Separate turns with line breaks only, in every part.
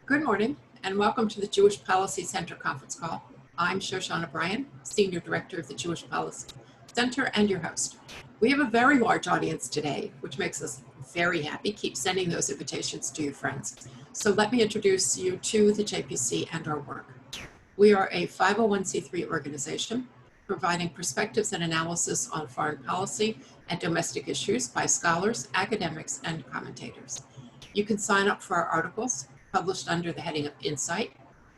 Good morning and welcome to the Jewish Policy Center conference call. I'm Shoshana Bryan, Senior Director of the Jewish Policy Center and your host. We have a very large audience today, which makes us very happy. Keep sending those invitations to your friends. So let me introduce you to the JPC and our work. We are a 501c3 organization providing perspectives and analysis on foreign policy and domestic issues by scholars, academics, and commentators. You can sign up for our articles published under the heading of Insight.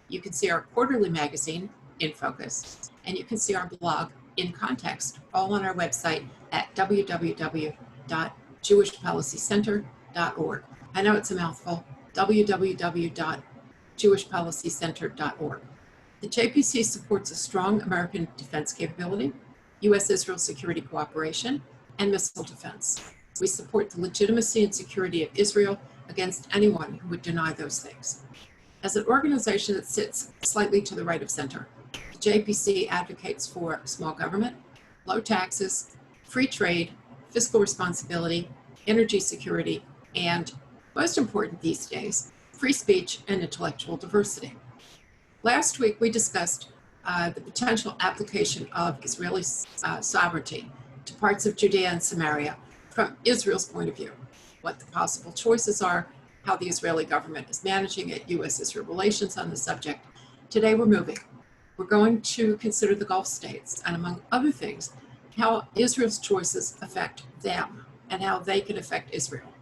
You can see our quarterly magazine, In Focus, and you can see our blog, In Context, all on our website at www.jewishpolicycenter.org. I know it's a mouthful, www.jewishpolicycenter.org. The JPC supports a strong American defense capability, U.S.-Israel security cooperation, and missile defense. We support the legitimacy and security of Israel against anyone who would deny those things. As an organization that sits slightly to the right of center, the JPC advocates for small government, low taxes, free trade, fiscal responsibility, energy security, and, most important these days, free speech and intellectual diversity. Last week, we discussed the potential application of Israeli sovereignty to parts of Judea and Samaria from Israel's point of view, what the possible choices are, how the Israeli government is managing it, U.S.-Israel relations on the subject. Today we're moving. We're going to consider the Gulf states and, among other things, how Israel's choices affect them and how they can affect Israel.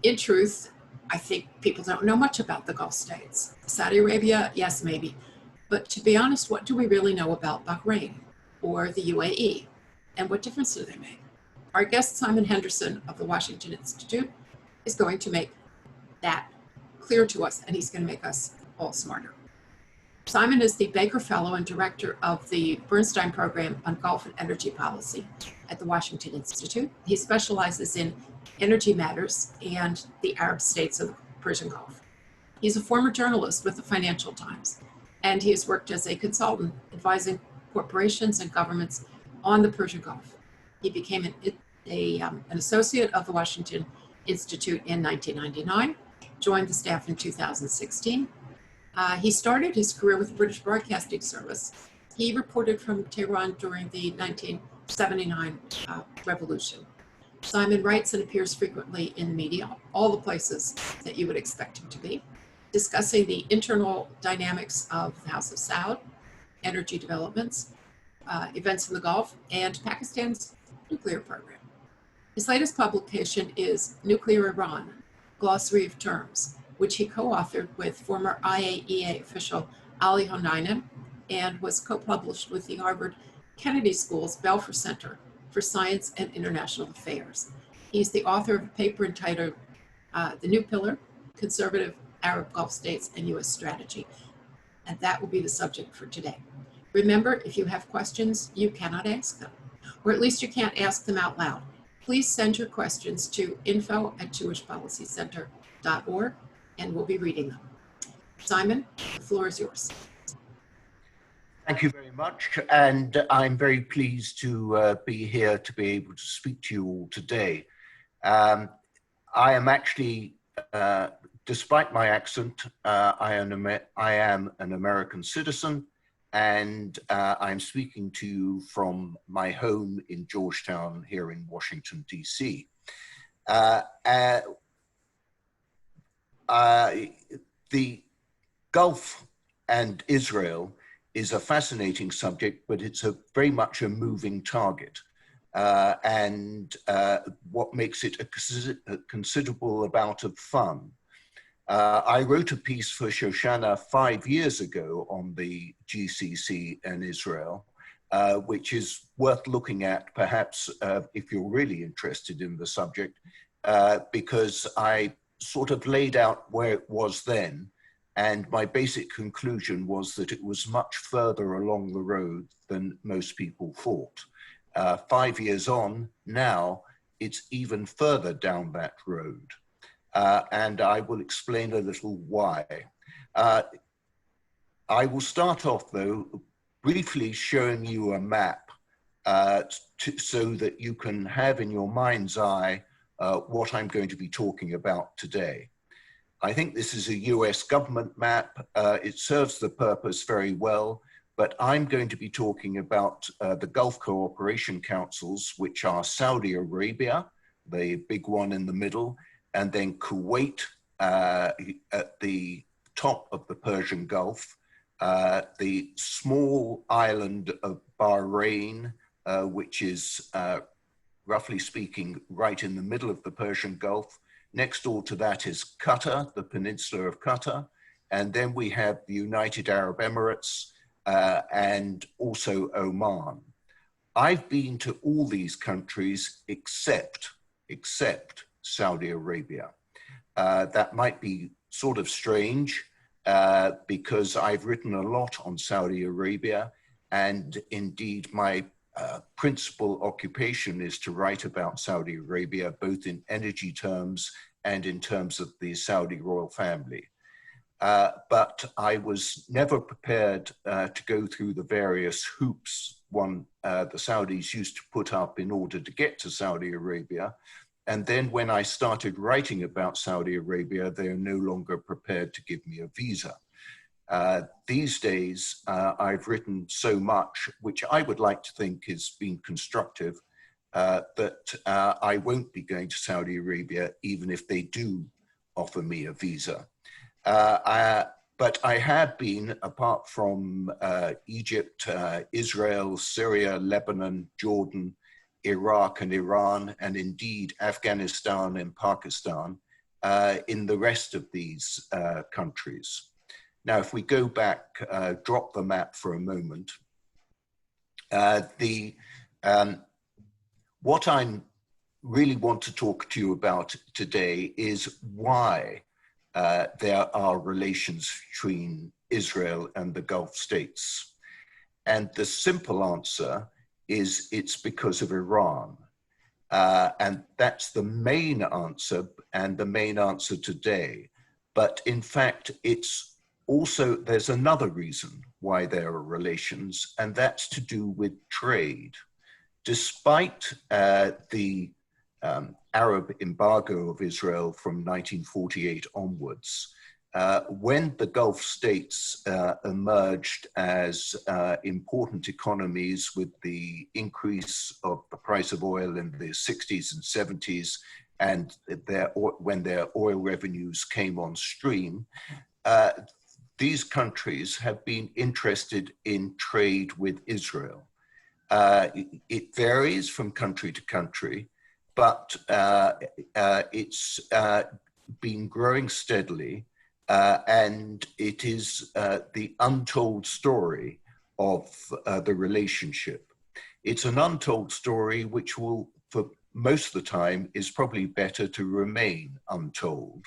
In truth, I think people don't know much about the Gulf states. Saudi Arabia, yes, maybe. But to be honest, what do we really know about Bahrain or the UAE? And what difference do they make? Our guest, Simon Henderson of the Washington Institute, is going to make that clear to us, and he's going to make us all smarter. Simon is the Baker Fellow and Director of the Bernstein Program on Gulf and Energy Policy at the Washington Institute. He specializes in energy matters and the Arab states of the Persian Gulf. He's a former journalist with the Financial Times, and he has worked as a consultant advising corporations and governments on the Persian Gulf. He became an associate of the Washington Institute in 1999, joined the staff in 2016. He started his career with the British Broadcasting Service. He reported from Tehran during the 1979 revolution. Simon writes and appears frequently in the media, all the places that you would expect him to be, discussing the internal dynamics of the House of Saud, energy developments, events in the Gulf, and Pakistan's nuclear program. His latest publication is Nuclear Iran, Glossary of Terms, which he co-authored with former IAEA official Ali Honainen and was co-published with the Harvard Kennedy School's Belfer Center for Science and International Affairs. He's the author of a paper entitled The New Pillar, Conservative Arab Gulf States and U.S. Strategy. And that will be the subject for today. Remember, if you have questions, you cannot ask them, or at least you can't ask them out loud. Please send your questions to info@jewishpolicycenter.org, and we'll be reading them. Simon, the floor is yours.
Thank you very much, and I'm very pleased to be here to be able to speak to you all today. I am actually, despite my accent, I am an American citizen, and I'm speaking to you from my home in Georgetown here in Washington, D.C. The Gulf and Israel is a fascinating subject, but it's very much a moving target. What makes it a considerable amount of fun. I wrote a piece for Shoshana 5 years ago on the GCC and Israel, which is worth looking at perhaps if you're really interested in the subject, because I sort of laid out where it was then, and my basic conclusion was that it was much further along the road than most people thought. 5 years on, now it's even further down that road. And I will explain a little why. I will start off, though, briefly showing you a map so that you can have in your mind's eye what I'm going to be talking about today. I think this is a US government map. It serves the purpose very well, but I'm going to be talking about the Gulf Cooperation Councils, which are Saudi Arabia, the big one in the middle, and then Kuwait at the top of the Persian Gulf, the small island of Bahrain, which is roughly speaking right in the middle of the Persian Gulf. Next door to that is Qatar, the peninsula of Qatar. And then we have the United Arab Emirates and also Oman. I've been to all these countries except Saudi Arabia. That might be sort of strange because I've written a lot on Saudi Arabia, and indeed my principal occupation is to write about Saudi Arabia, both in energy terms and in terms of the Saudi royal family. But I was never prepared to go through the various hoops the Saudis used to put up in order to get to Saudi Arabia. And then when I started writing about Saudi Arabia, they are no longer prepared to give me a visa. These days, I've written so much, which I would like to think has been constructive, that I won't be going to Saudi Arabia, even if they do offer me a visa. But I have been, apart from Egypt, Israel, Syria, Lebanon, Jordan, Iraq and Iran, and indeed Afghanistan and Pakistan, in the rest of these countries. Now, if we go back, drop the map for a moment, what I really want to talk to you about today is why there are relations between Israel and the Gulf states. And the simple answer is it's because of Iran. And that's the main answer and the main answer today. But in fact, it's also, there's another reason why there are relations, and that's to do with trade. Despite the Arab embargo of Israel from 1948 onwards, when the Gulf states emerged as important economies with the increase of the price of oil in the 60s and 70s, and when their oil revenues came on stream, these countries have been interested in trade with Israel. It varies from country to country, but it's been growing steadily, and it is the untold story of the relationship. It's an untold story which will, for most of the time, is probably better to remain untold,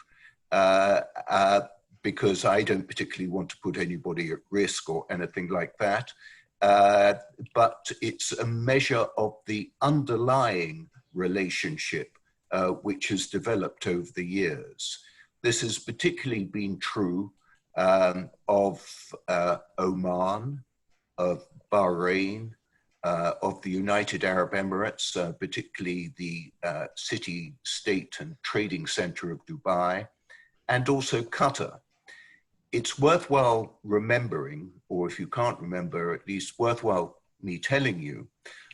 because I don't particularly want to put anybody at risk or anything like that. But it's a measure of the underlying relationship which has developed over the years. This has particularly been true of Oman, of Bahrain, of the United Arab Emirates, particularly the city, state and trading center of Dubai, and also Qatar. It's worthwhile remembering, or if you can't remember, at least worthwhile me telling you,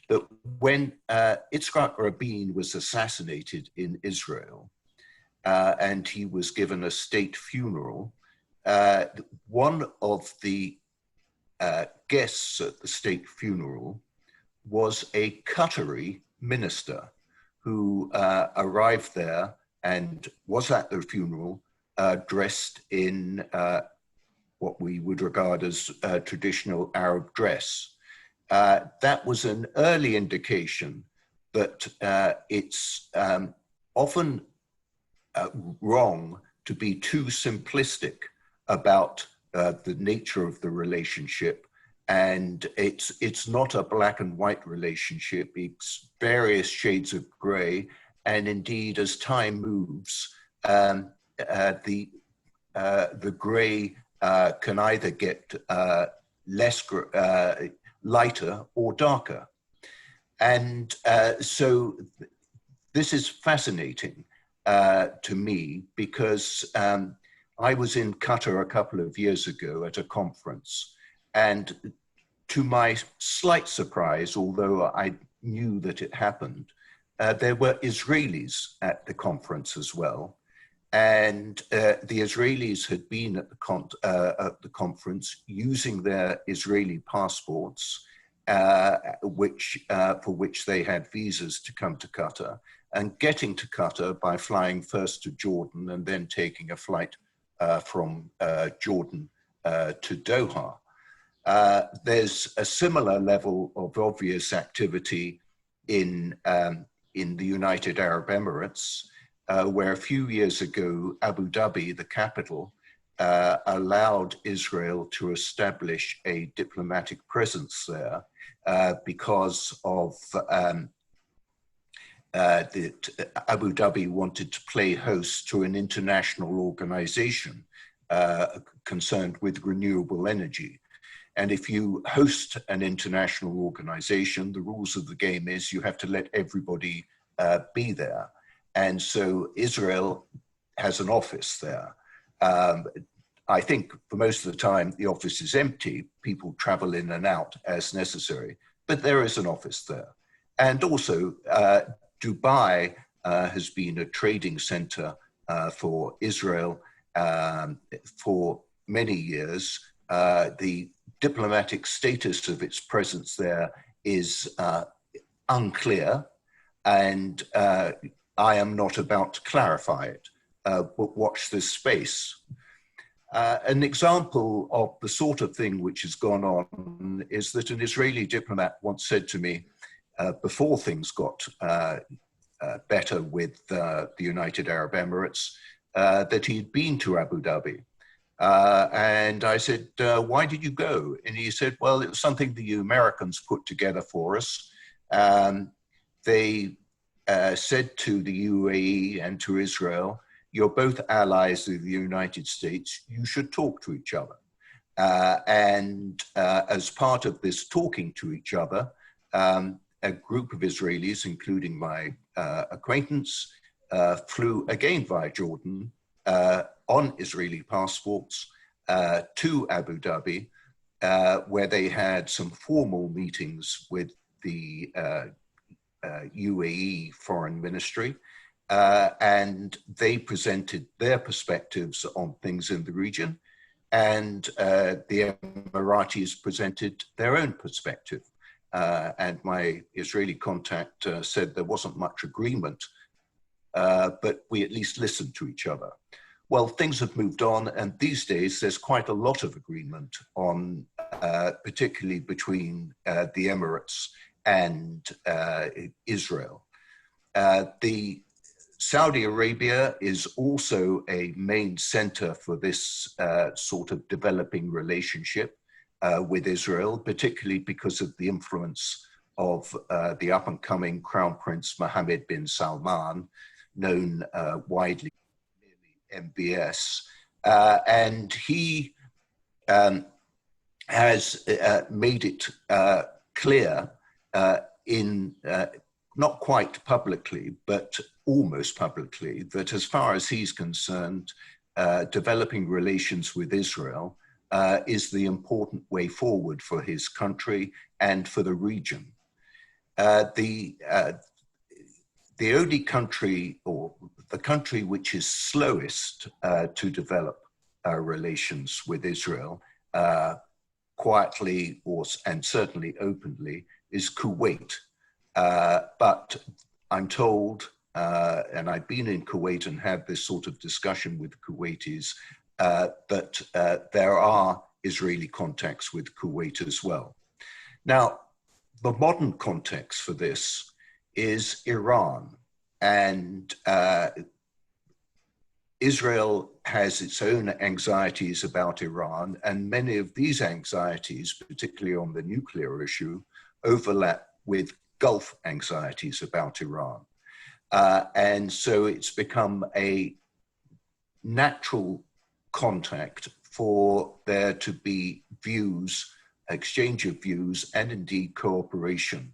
that when Yitzhak Rabin was assassinated in Israel, and he was given a state funeral, one of the guests at the state funeral was a Qatari minister who arrived there and was at the funeral dressed in what we would regard as traditional Arab dress. That was an early indication that it's often wrong to be too simplistic about the nature of the relationship. And it's not a black and white relationship. It's various shades of gray. And indeed, as time moves, the gray can either get lighter or darker. And so this is fascinating to me because I was in Qatar a couple of years ago at a conference, and to my slight surprise, although I knew that it happened, there were Israelis at the conference as well. And the Israelis had been at the conference using their Israeli passports, for which they had visas to come to Qatar, and getting to Qatar by flying first to Jordan and then taking a flight from Jordan to Doha. There's a similar level of obvious activity in the United Arab Emirates, where a few years ago, Abu Dhabi, the capital, allowed Israel to establish a diplomatic presence there because of that Abu Dhabi wanted to play host to an international organization concerned with renewable energy. And if you host an international organization, the rules of the game is you have to let everybody be there. And so Israel has an office there. I think for most of the time, the office is empty. People travel in and out as necessary, but there is an office there. And also, Dubai has been a trading center for Israel for many years. The diplomatic status of its presence there is unclear, and I am not about to clarify it, but watch this space. An example of the sort of thing which has gone on is that an Israeli diplomat once said to me, before things got better with the United Arab Emirates, that he'd been to Abu Dhabi. And I said, why did you go? And he said, well, it was something the Americans put together for us. They said to the UAE and to Israel, you're both allies of the United States, you should talk to each other. And as part of this talking to each other, a group of Israelis, including my acquaintance, flew again via Jordan on Israeli passports to Abu Dhabi, where they had some formal meetings with the UAE Foreign Ministry, and they presented their perspectives on things in the region, and the Emiratis presented their own perspective. And my Israeli contact said there wasn't much agreement, but we at least listened to each other. Well, things have moved on, and these days there's quite a lot of agreement on, particularly between the Emirates and Israel. The Saudi Arabia is also a main center for this sort of developing relationship with Israel, particularly because of the influence of the up-and-coming Crown Prince Mohammed bin Salman, known widely as MBS. And he has made it clear in, not quite publicly, but almost publicly, that as far as he's concerned, developing relations with Israel is the important way forward for his country and for the region. The only country, or the country which is slowest to develop relations with Israel, quietly and certainly openly, is Kuwait. But I'm told, and I've been in Kuwait and had this sort of discussion with Kuwaitis, that there are Israeli contacts with Kuwait as well. Now, the modern context for this is Iran, and Israel has its own anxieties about Iran, and many of these anxieties, particularly on the nuclear issue, overlap with Gulf anxieties about Iran. And so it's become a natural contact for there to be views, exchange of views, and indeed cooperation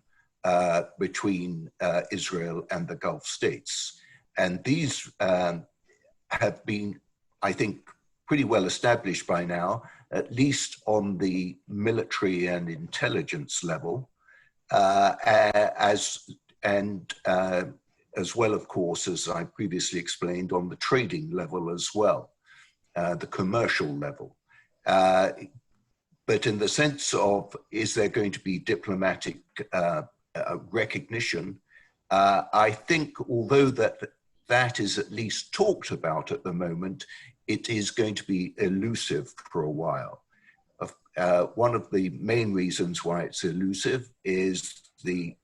between Israel and the Gulf states. And these have been, I think, pretty well established by now, at least on the military and intelligence level, as well, of course, as I previously explained, on the trading level as well, the commercial level. But in the sense of, is there going to be diplomatic recognition? I think, although that is at least talked about at the moment, it is going to be elusive for a while. One of the main reasons why it's elusive is the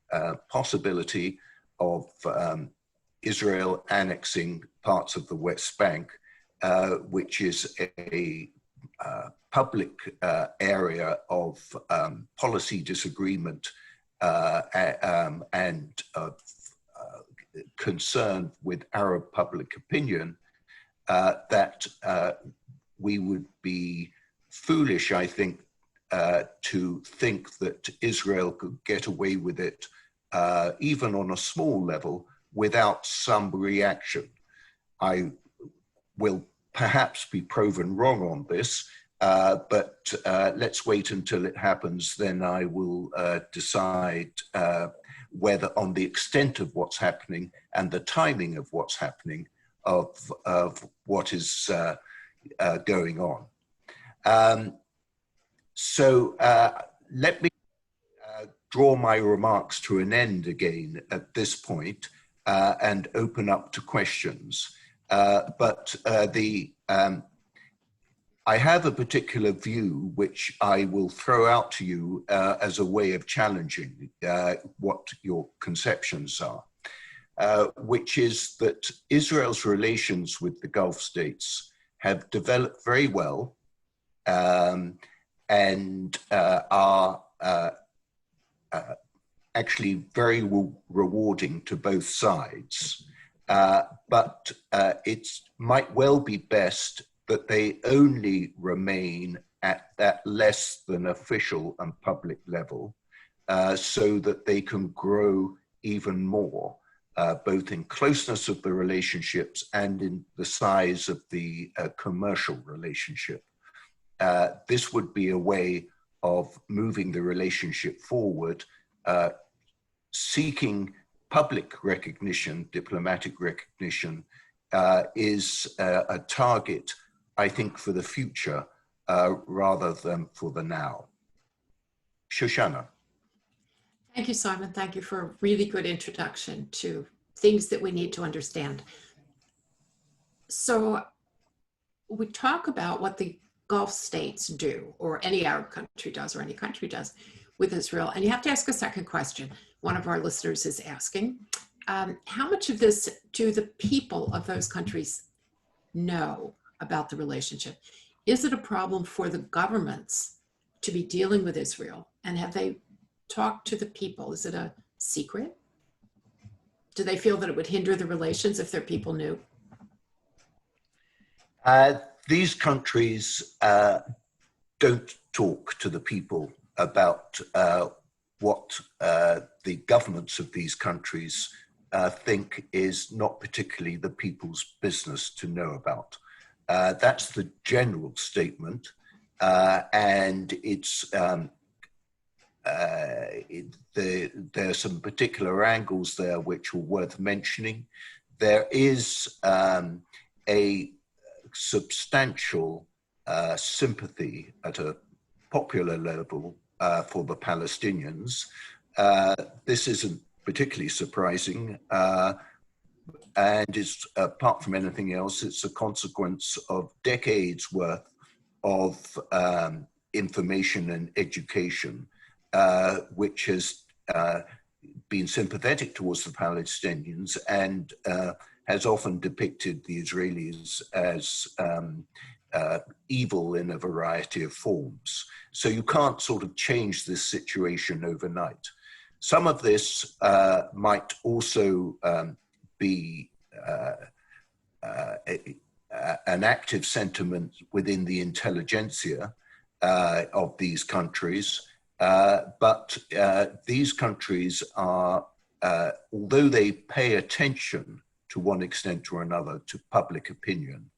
possibility of Israel annexing parts of the West Bank, which is a public area of policy disagreement and concern with Arab public opinion, that we would be foolish, I think, to think that Israel could get away with it, even on a small level, without some reaction. I will perhaps be proven wrong on this, but let's wait until it happens. Then I will decide whether, on the extent of what's happening and the timing of what's happening, of what is going on. So let me draw my remarks to an end again at this point and open up to questions. I have a particular view which I will throw out to you as a way of challenging what your conceptions are, which is that Israel's relations with the Gulf states have developed very well and are actually very rewarding to both sides. But it might well be best that they only remain at that less than official and public level, so that they can grow even more, both in closeness of the relationships and in the size of the commercial relationship. This would be a way of moving the relationship forward, seeking public recognition, diplomatic recognition, is a target, I think, for the future rather than for the now. Shoshana.
Thank you, Simon. Thank you for a really good introduction to things that we need to understand. So we talk about what the Gulf states do, or any Arab country does, or any country does with Israel. And you have to ask a second question. One of our listeners is asking, how much of this do the people of those countries know about the relationship? Is it a problem for the governments to be dealing with Israel? And have they talked to the people? Is it a secret? Do they feel that it would hinder the relations if their people knew?
These countries don't talk to the people about what the governments of these countries think is not particularly the people's business to know about. That's the general statement, and it's there are some particular angles there which are worth mentioning. There is a substantial sympathy at a popular level for the Palestinians. This isn't particularly surprising, and it's, apart from anything else, it's a consequence of decades worth of information and education, which has been sympathetic towards the Palestinians and has often depicted the Israelis as evil in a variety of forms. So you can't sort of change this situation overnight. Some of this might also be an active sentiment within the intelligentsia of these countries, but these countries are, although they pay attention to one extent or another to public opinion,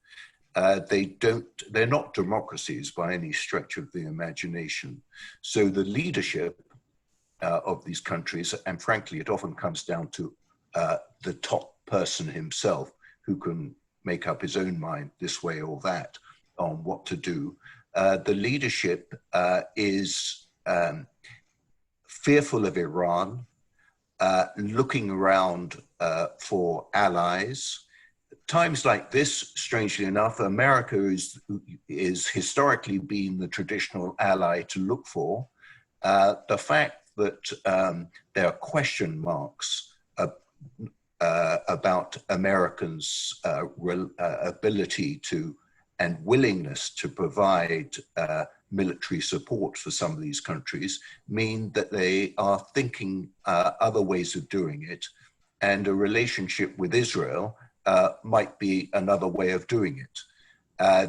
they're not democracies by any stretch of the imagination. So the leadership of these countries, and frankly, it often comes down to the top person himself, who can make up his own mind this way or that on what to do. The leadership is fearful of Iran, looking around for allies. Times like this, strangely enough, America is historically been the traditional ally to look for. The fact that there are question marks about Americans' ability to and willingness to provide military support for some of these countries mean that they are thinking other ways of doing it, and a relationship with Israel might be another way of doing it.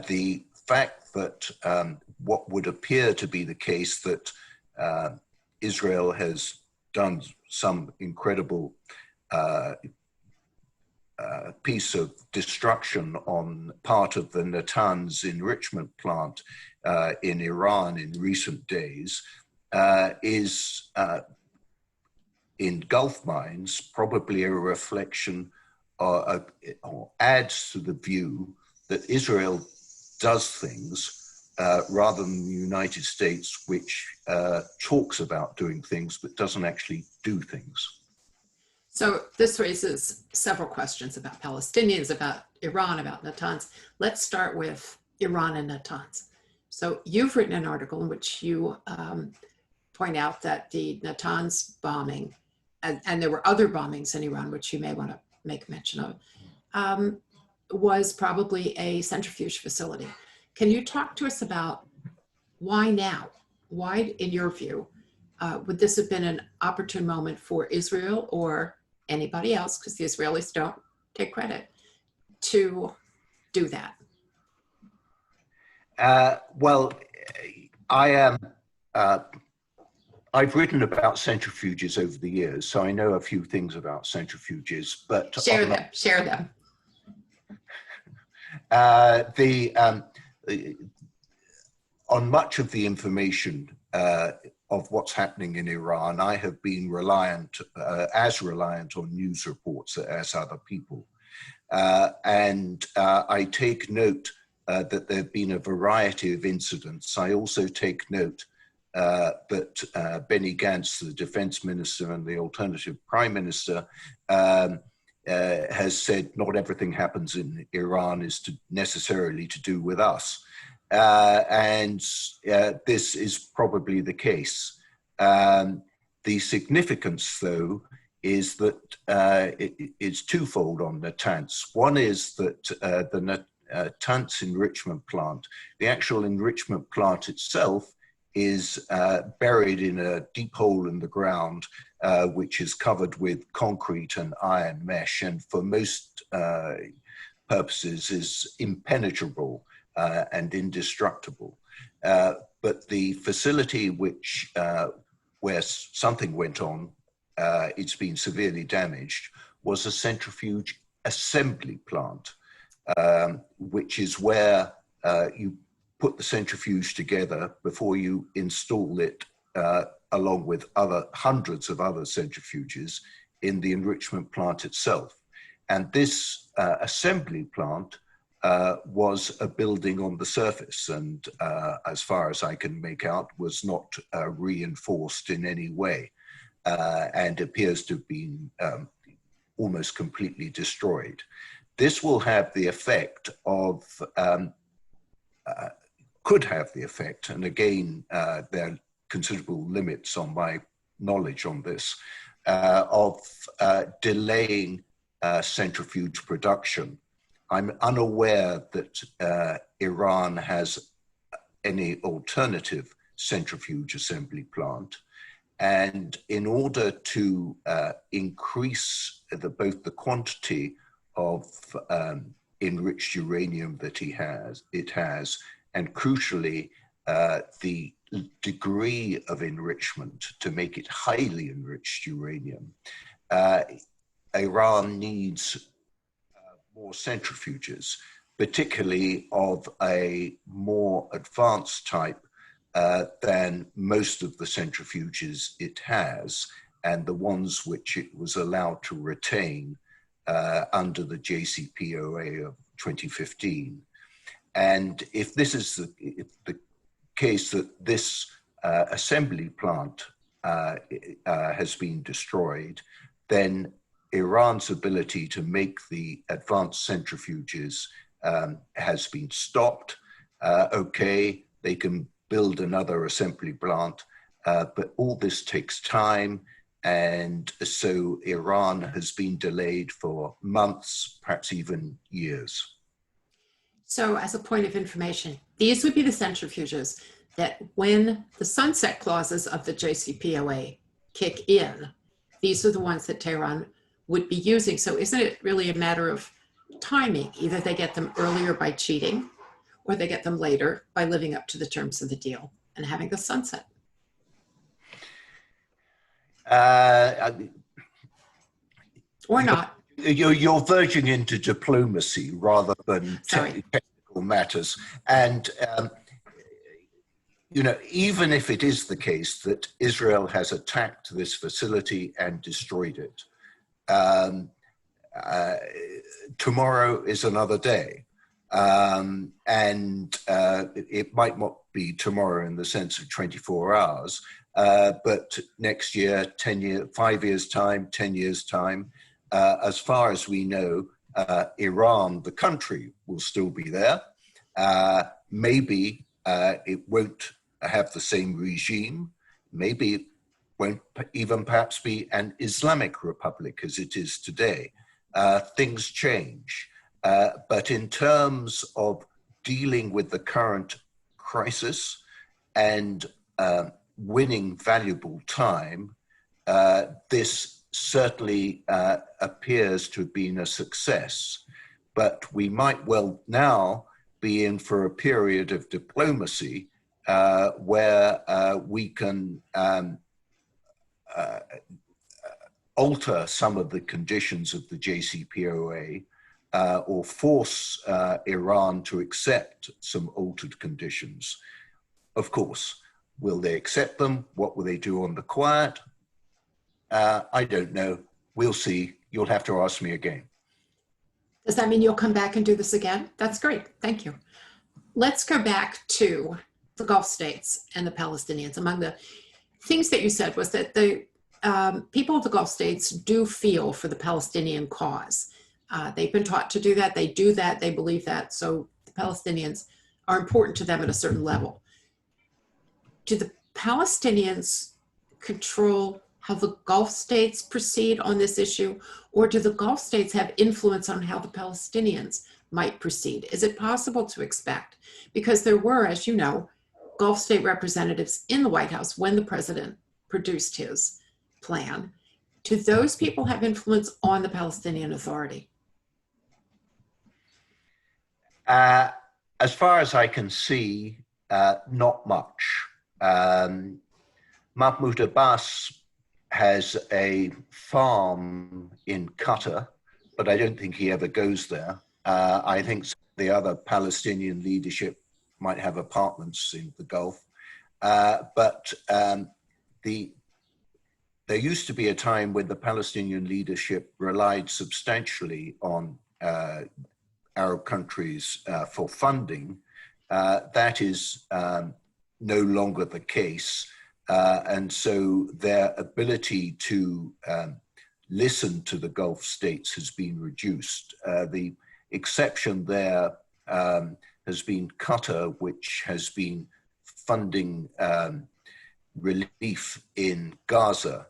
The fact that what would appear to be the case, that Israel has done some incredible piece of destruction on part of the Natanz enrichment plant in Iran in recent days is, in Gulf mines, probably a reflection or adds to the view that Israel does things rather than the United States, which talks about doing things but doesn't actually do things.
So this raises several questions about Palestinians, about Iran, about Natanz. Let's start with Iran and Natanz. So you've written an article in which you point out that the Natanz bombing, and there were other bombings in Iran, which you may want to make mention of, was probably a centrifuge facility. Can you talk to us about why now? Why, in your view, would this have been an opportune moment for Israel or anybody else, because the Israelis don't take credit, to do that?
Well, I am. I've written about centrifuges over the years, so I know a few things about centrifuges. But
share them.
On much of the information of what's happening in Iran, I have been as reliant on news reports as other people. And I take note that there have been a variety of incidents. I also take note that Benny Gantz, the defense minister and the alternative prime minister, has said not everything happens in Iran is necessarily to do with us. And this is probably the case. The significance, though, is that it's twofold on Natanz. One is that the Natanz enrichment plant, the actual enrichment plant itself, is buried in a deep hole in the ground, which is covered with concrete and iron mesh, and for most purposes is impenetrable and indestructible. But the facility where something went on, it's been severely damaged, was a centrifuge assembly plant, which is where you put the centrifuge together before you install it along with hundreds of other centrifuges in the enrichment plant itself. And this assembly plant was a building on the surface, and as far as I can make out, was not reinforced in any way, and appears to have been almost completely destroyed. This will have the effect of, could have the effect, and again, there are considerable limits on my knowledge on this, of delaying centrifuge production. I'm unaware that Iran has any alternative centrifuge assembly plant. And in order to increase both the quantity of enriched uranium that it has, and crucially, the degree of enrichment to make it highly enriched uranium, Iran needs more centrifuges. particularly of a more advanced type than most of the centrifuges it has, and the ones which it was allowed to retain under the JCPOA of 2015. And if this is the case that this assembly plant has been destroyed, then Iran's ability to make the advanced centrifuges has been stopped. Okay, they can build another assembly plant, but all this takes time. And so Iran has been delayed for months, perhaps even years.
So as a point of information, these would be the centrifuges that when the sunset clauses of the JCPOA kick in, these are the ones that Tehran would be using. So isn't it really a matter of timing? Either they get them earlier by cheating, or they get them later by living up to the terms of the deal and having the sunset. Or not.
You're verging into diplomacy rather than technical matters. And, you know, even if it is the case that Israel has attacked this facility and destroyed it, tomorrow is another day. And it might not be tomorrow in the sense of 24 hours, but next year, 10 years, 5 years' time, 10 years' time, as far as we know, Iran, the country, will still be there. Maybe it won't have the same regime. Maybe it won't even perhaps be an Islamic republic as it is today. Things change. But in terms of dealing with the current crisis and winning valuable time, this certainly appears to have been a success. But we might well now be in for a period of diplomacy where we can alter some of the conditions of the JCPOA or force Iran to accept some altered conditions. Of course, will they accept them? What will they do on the quiet? I don't know. We'll see. You'll have to ask me again.
Does that mean you'll come back and do this again? That's great. Thank you. Let's go back to the Gulf states and the Palestinians. Among the things that you said was that the people of the Gulf states do feel for the Palestinian cause. They've been taught to do that. They do that. They believe that. So the Palestinians are important to them at a certain level. Do the Palestinians control how the Gulf states proceed on this issue, or do the Gulf states have influence on how the Palestinians might proceed? Is it possible to expect? Because there were, as you know, Gulf state representatives in the White House when the president produced his plan. Do those people have influence on the Palestinian Authority?
As far as I can see, not much. Mahmoud Abbas has a farm in Qatar, but I don't think he ever goes there. I think the other Palestinian leadership might have apartments in the Gulf. But there used to be a time when the Palestinian leadership relied substantially on Arab countries for funding. That is no longer the case. And so their ability to listen to the Gulf states has been reduced. The exception there has been Qatar, which has been funding relief in Gaza.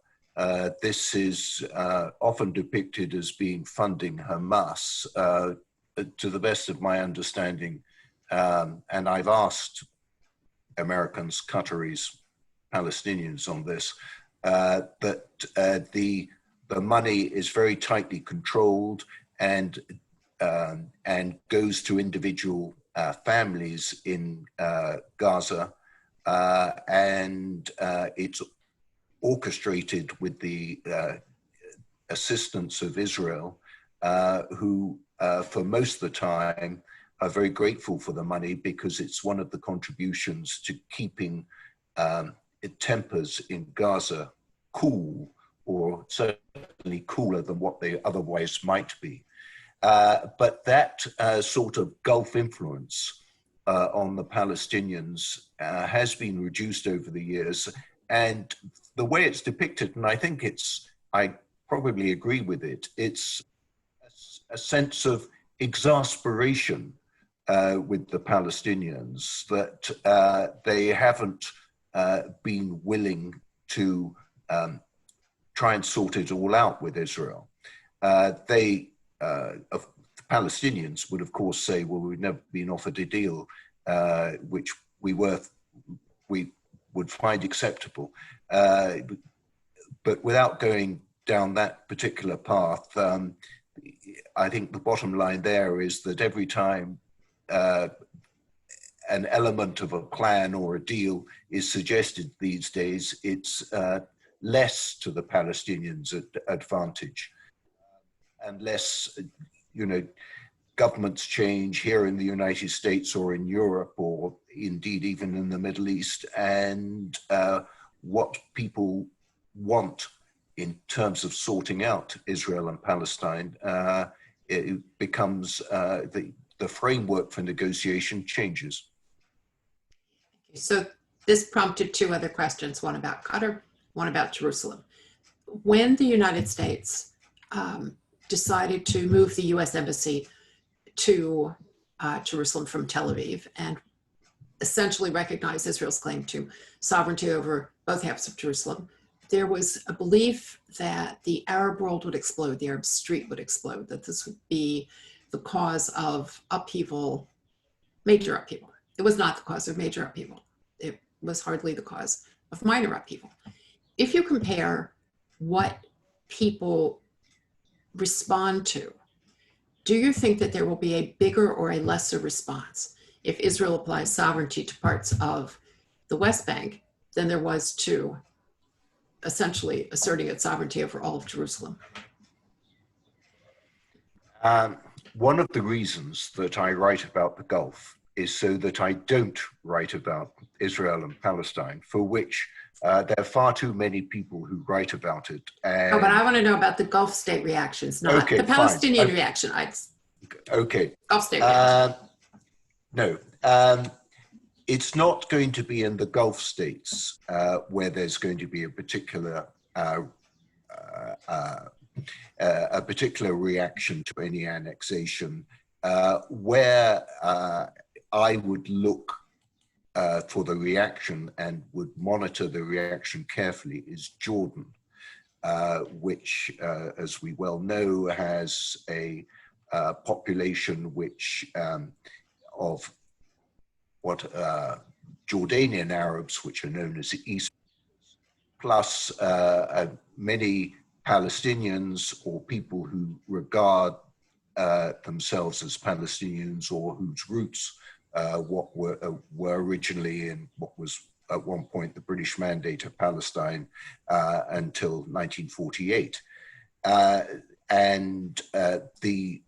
This is often depicted as being funding Hamas. To the best of my understanding, and I've asked Americans, Qataris, Palestinians on this, that the money is very tightly controlled and goes to individual families in Gaza, and it's orchestrated with the assistance of Israel, who for most of the time are very grateful for the money because it's one of the contributions to keeping tempers in Gaza cool, or certainly cooler than what they otherwise might be. But that sort of Gulf influence on the Palestinians has been reduced over the years. And the way it's depicted, and I probably agree with it, it's a sense of exasperation with the Palestinians that they haven't been willing to try and sort it all out with Israel. The Palestinians would, of course, say, well, we've never been offered a deal which we would find acceptable. But without going down that particular path, I think the bottom line there is that every time an element of a plan or a deal is suggested these days, it's less to the Palestinians' advantage. Unless, governments change here in the United States or in Europe, or indeed even in the Middle East, and what people want in terms of sorting out Israel and Palestine, it becomes the framework for negotiation changes.
So this prompted two other questions, one about Qatar, one about Jerusalem. When the United States decided to move the U.S. Embassy to Jerusalem from Tel Aviv and essentially recognize Israel's claim to sovereignty over both halves of Jerusalem, there was a belief that the Arab world would explode, the Arab street would explode, that this would be the cause of upheaval, major upheaval. It was not the cause of major upheaval. It was hardly the cause of minor upheaval. If you compare what people respond to, do you think that there will be a bigger or a lesser response if Israel applies sovereignty to parts of the West Bank than there was to essentially asserting its sovereignty over all of Jerusalem?
One of the reasons that I write about the Gulf is so that I don't write about Israel and Palestine, for which there are far too many people who write about it.
But I want to know about the Gulf state reactions, not the Palestinian reaction.
Okay.
Gulf state reaction.
No. It's not going to be in the Gulf states where there's going to be a particular reaction to any annexation. Where I would look for the reaction and would monitor the reaction carefully is Jordan, which, as we well know, has a population which of what Jordanian Arabs, which are known as East, plus many Palestinians or people who regard themselves as Palestinians or whose roots what were originally in what was at one point the British Mandate of Palestine until 1948. And the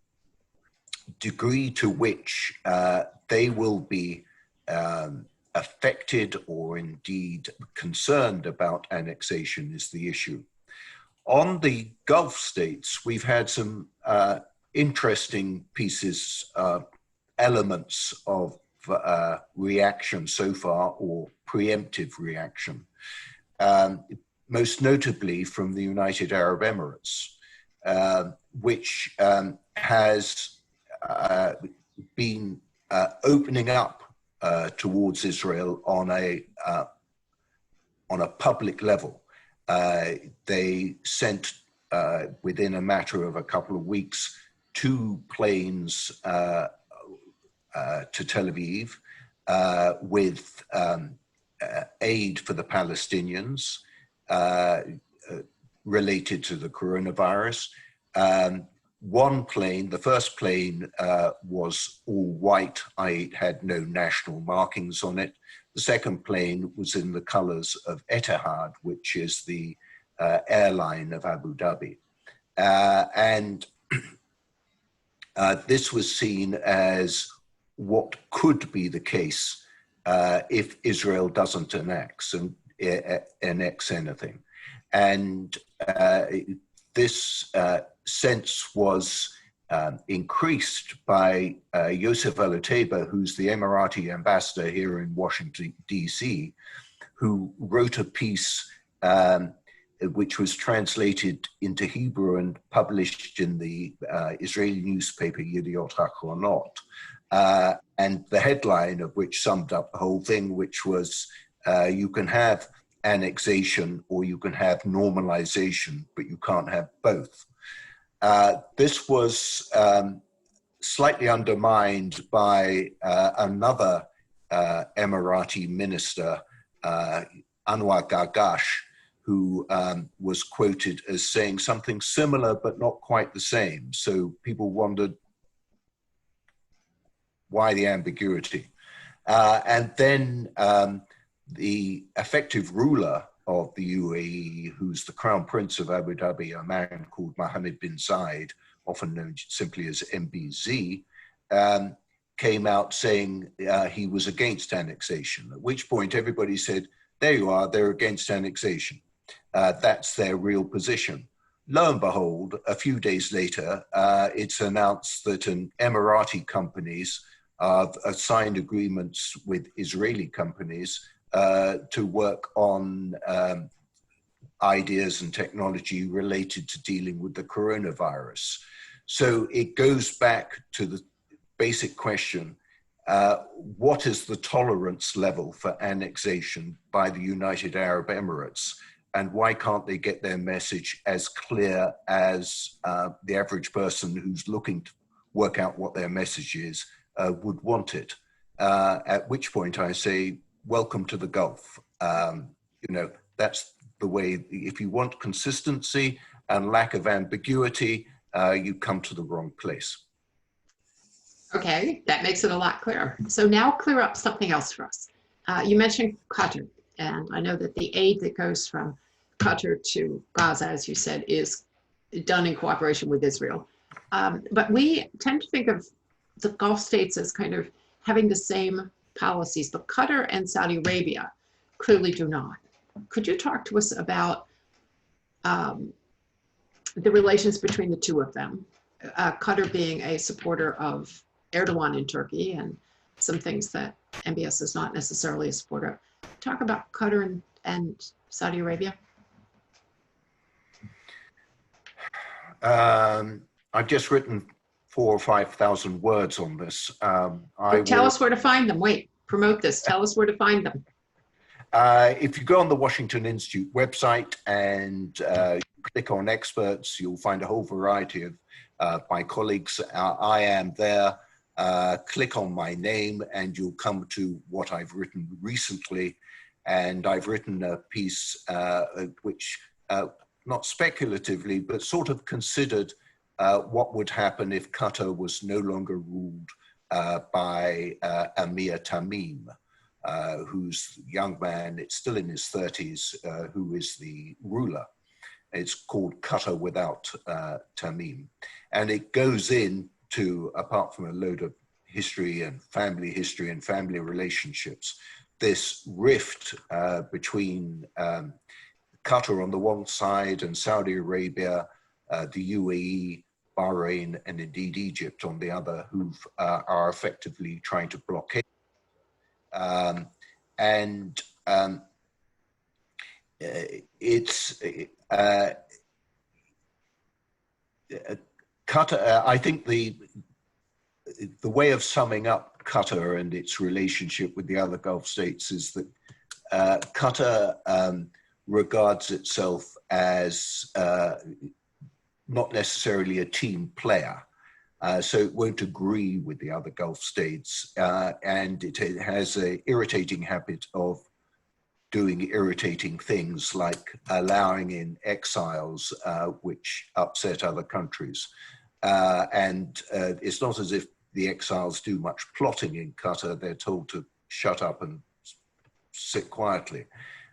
degree to which they will be affected or indeed concerned about annexation is the issue. On the Gulf states, we've had some interesting pieces, elements of reaction so far, or preemptive reaction, most notably from the United Arab Emirates, which has been opening up towards Israel on a public level. They sent, within a matter of a couple of weeks, 2 planes to Tel Aviv with aid for the Palestinians related to the coronavirus. One plane, the first plane, was all white, i.e. it had no national markings on it. The second plane was in the colors of Etihad, which is the airline of Abu Dhabi. And this was seen as what could be the case if Israel doesn't annex anything. And this sense was increased by Yosef Aloteba, who's the Emirati ambassador here in Washington, D.C., who wrote a piece which was translated into Hebrew and published in the Israeli newspaper Yediot Ahronot, and the headline of which summed up the whole thing, which was, you can have annexation or you can have normalization, but you can't have both. This was slightly undermined by another Emirati minister, Anwar Gargash, who was quoted as saying something similar but not quite the same. So people wondered why the ambiguity. And then the effective ruler of the UAE, who's the Crown Prince of Abu Dhabi, a man called Mohammed bin Zayed, often known simply as MBZ, came out saying he was against annexation, at which point everybody said, there you are, they're against annexation. That's their real position. Lo and behold, a few days later, it's announced that an Emirati companies have signed agreements with Israeli companies to work on ideas and technology related to dealing with the coronavirus. So it goes back to the basic question, what is the tolerance level for annexation by the United Arab Emirates? And why can't they get their message as clear as the average person who's looking to work out what their message is would want it? At which point I say, welcome to the Gulf. That's the way. If you want consistency and lack of ambiguity, you come to the wrong place.
Okay, that makes it a lot clearer. So now clear up something else for us. You mentioned Qatar, and I know that the aid that goes from Qatar to Gaza, as you said, is done in cooperation with Israel. But we tend to think of the Gulf states as kind of having the same policies, but Qatar and Saudi Arabia clearly do not. Could you talk to us about the relations between the two of them? Qatar being a supporter of Erdogan in Turkey and some things that MBS is not necessarily a supporter of. Talk about Qatar and Saudi Arabia.
I've just written 4,000 or 5,000 words on this.
Tell us where to find them. Wait, promote this. Tell us where to find them.
If you go on the Washington Institute website and click on experts, you'll find a whole variety of my colleagues. I am there. Click on my name and you'll come to what I've written recently. And I've written a piece which, not speculatively, but sort of considered what would happen if Qatar was no longer ruled by Emir Tamim, who's a young man, it's still in his 30s, who is the ruler. It's called Qatar Without Tamim. And it goes into, apart from a load of history and family relationships, this rift between Qatar on the one side and Saudi Arabia, the UAE, Bahrain, and indeed Egypt on the other, who are effectively trying to blockade. It's Qatar. I think the way of summing up Qatar and its relationship with the other Gulf states is that Qatar regards itself as not necessarily a team player. So it won't agree with the other Gulf states, and it has an irritating habit of doing irritating things like allowing in exiles, which upset other countries. And it's not as if the exiles do much plotting in Qatar. They're told to shut up and sit quietly.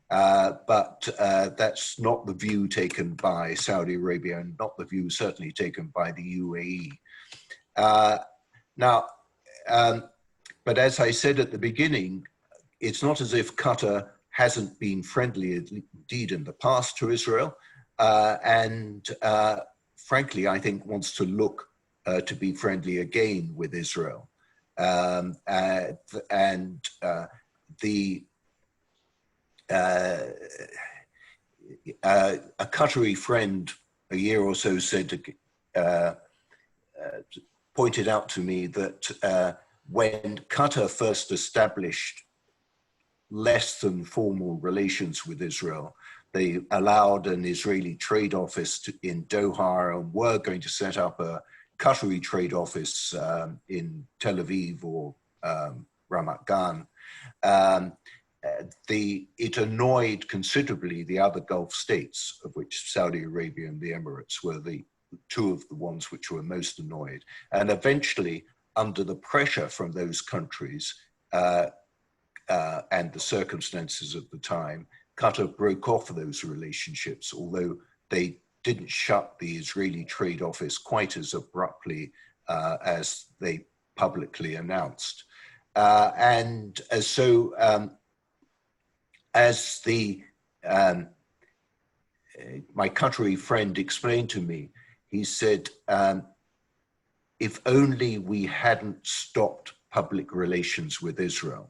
But that's not the view taken by Saudi Arabia and not the view certainly taken by the UAE. Now, but as I said at the beginning, it's not as if Qatar hasn't been friendly, indeed, in the past to Israel, and frankly, I think wants to look to be friendly again with Israel. A Qatari friend a year or so said, pointed out to me that when Qatar first established less than formal relations with Israel, they allowed an Israeli trade office in Doha and were going to set up a Qatari trade office in Tel Aviv or Ramat Gan. It annoyed considerably the other Gulf states, of which Saudi Arabia and the Emirates were the two of the ones which were most annoyed. And eventually, under the pressure from those countries and the circumstances of the time, Qatar broke off those relationships, although they didn't shut the Israeli trade office quite as abruptly as they publicly announced. As my Qatari friend explained to me, he said, if only we hadn't stopped public relations with Israel.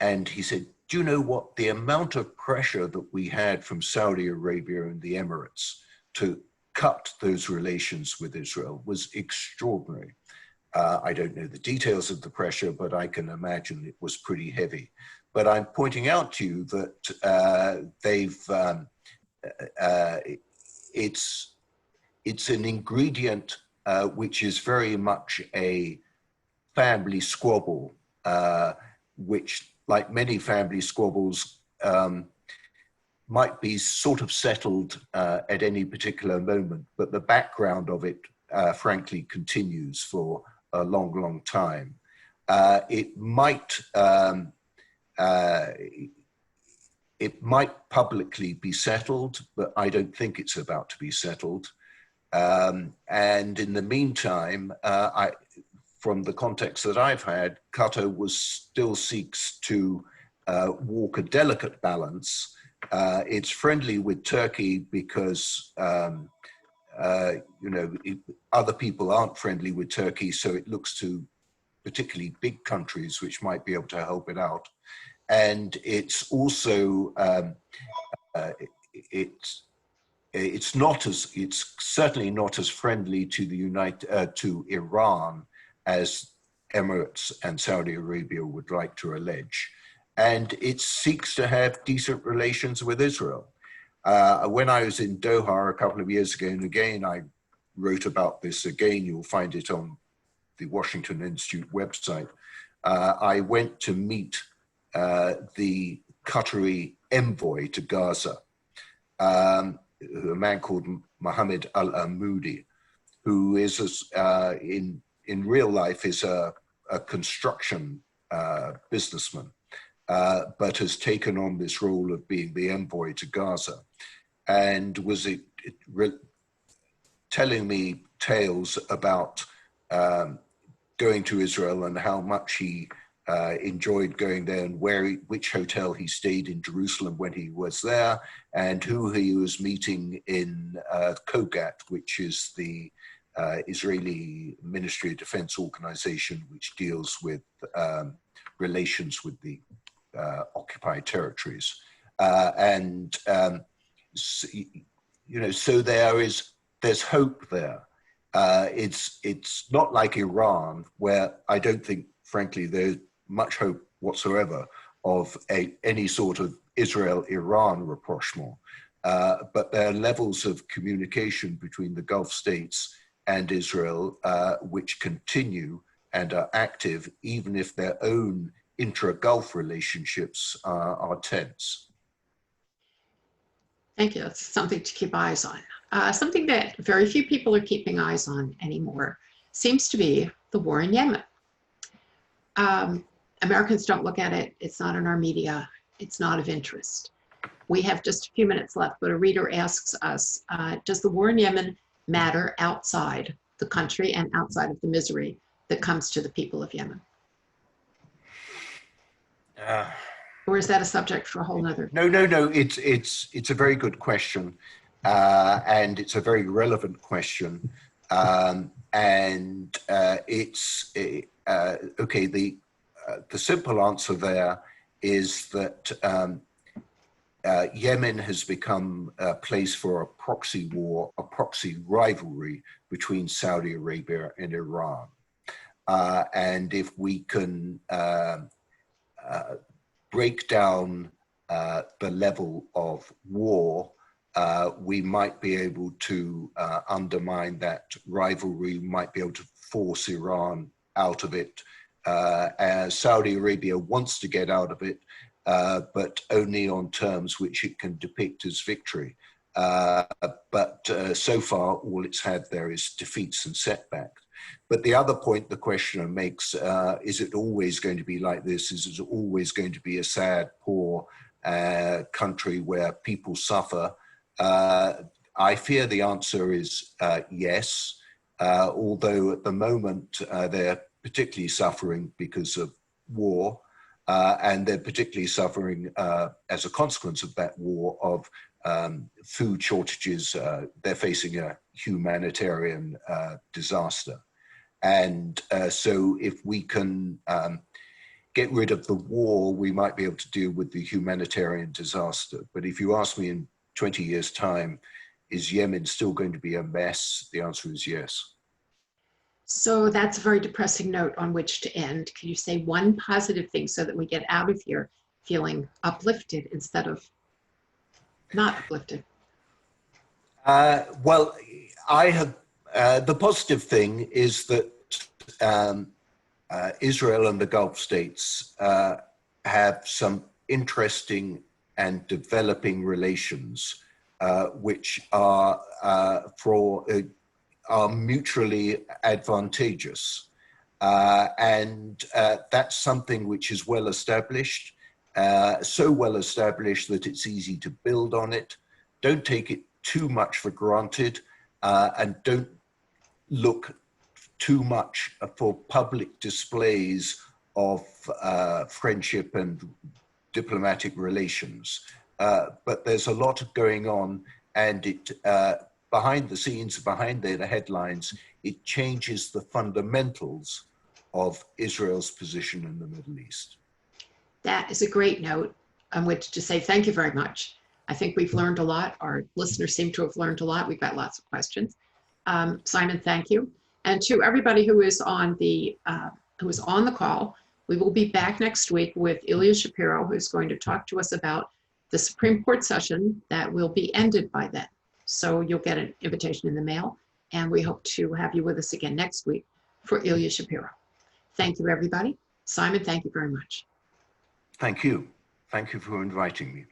And he said, do you know what? The amount of pressure that we had from Saudi Arabia and the Emirates to cut those relations with Israel was extraordinary. I don't know the details of the pressure, but I can imagine it was pretty heavy. But I'm pointing out to you that it's an ingredient which is very much a family squabble, which, like many family squabbles, might be sort of settled at any particular moment, but the background of it, frankly, continues for a long, long time. It might publicly be settled, but I don't think it's about to be settled. And in the meantime, from the context that I've had, Qatar still seeks to walk a delicate balance. It's friendly with Turkey because other people aren't friendly with Turkey, so it looks to particularly big countries which might be able to help it out. And it's also it's certainly not as friendly to to Iran as Emirates and Saudi Arabia would like to allege. And it seeks to have decent relations with Israel. When I was in Doha a couple of years ago, and again, I wrote about this again, you'll find it on the Washington Institute website. I went to meet the Qatari envoy to Gaza, a man called Mohammed Al-Amoudi, who is, in real life, is a construction businessman, but has taken on this role of being the envoy to Gaza, and was telling me tales about going to Israel and how much he enjoyed going there, and which hotel he stayed in Jerusalem when he was there, and who he was meeting in Kogat, which is the Israeli Ministry of Defense organization, which deals with relations with the occupied territories. So there's hope there. It's not like Iran, where I don't think, frankly, there's much hope whatsoever of any sort of Israel-Iran rapprochement. But there are levels of communication between the Gulf states and Israel which continue and are active, even if their own intra-Gulf relationships are tense.
Thank you. That's something to keep eyes on. Something that very few people are keeping eyes on anymore seems to be the war in Yemen. Americans don't look at it. It's not in our media. It's not of interest. We have just a few minutes left, but a reader asks us, does the war in Yemen matter outside the country and outside of the misery that comes to the people of Yemen?
Uh,
Or is that a subject for a whole nother?
no, no, no. It's a very good question, and it's a very relevant question. And it's okay. The simple answer there is that Yemen has become a place for a proxy war, a proxy rivalry between Saudi Arabia and Iran. And if we can break down the level of war, we might be able to undermine that rivalry, might be able to force Iran out of it. As Saudi Arabia wants to get out of it, but only on terms which it can depict as victory. But so far, all it's had there is defeats and setbacks. But the other point the questioner makes, is it always going to be like this? Is it always going to be a sad, poor country where people suffer? I fear the answer is yes, although at the moment they're particularly suffering because of war, and they're particularly suffering as a consequence of that war of food shortages. They're facing a humanitarian disaster. And so if we can get rid of the war, we might be able to deal with the humanitarian disaster. But if you ask me in 20 years' time, is Yemen still going to be a mess? The answer is yes.
So that's a very depressing note on which to end. Can you say one positive thing so that we get out of here feeling uplifted instead of not uplifted?
Well, I have, the positive thing is that Israel and the Gulf states have some interesting and developing relations, which are mutually advantageous. And that's something which is well established, so well established that it's easy to build on it. Don't take it too much for granted, and don't look too much for public displays of friendship and diplomatic relations. But there's a lot going on, and it behind the scenes, behind the headlines, it changes the fundamentals of Israel's position in the Middle East.
That is a great note on which to say thank you very much. I think we've learned a lot. Our listeners seem to have learned a lot. We've got lots of questions. Simon, thank you. And to everybody who is on the call, we will be back next week with Ilya Shapiro, who's going to talk to us about the Supreme Court session that will be ended by then. So you'll get an invitation in the mail, and we hope to have you with us again next week for Ilya Shapiro. Thank you, everybody. Simon, thank you very much.
Thank you. Thank you for inviting me.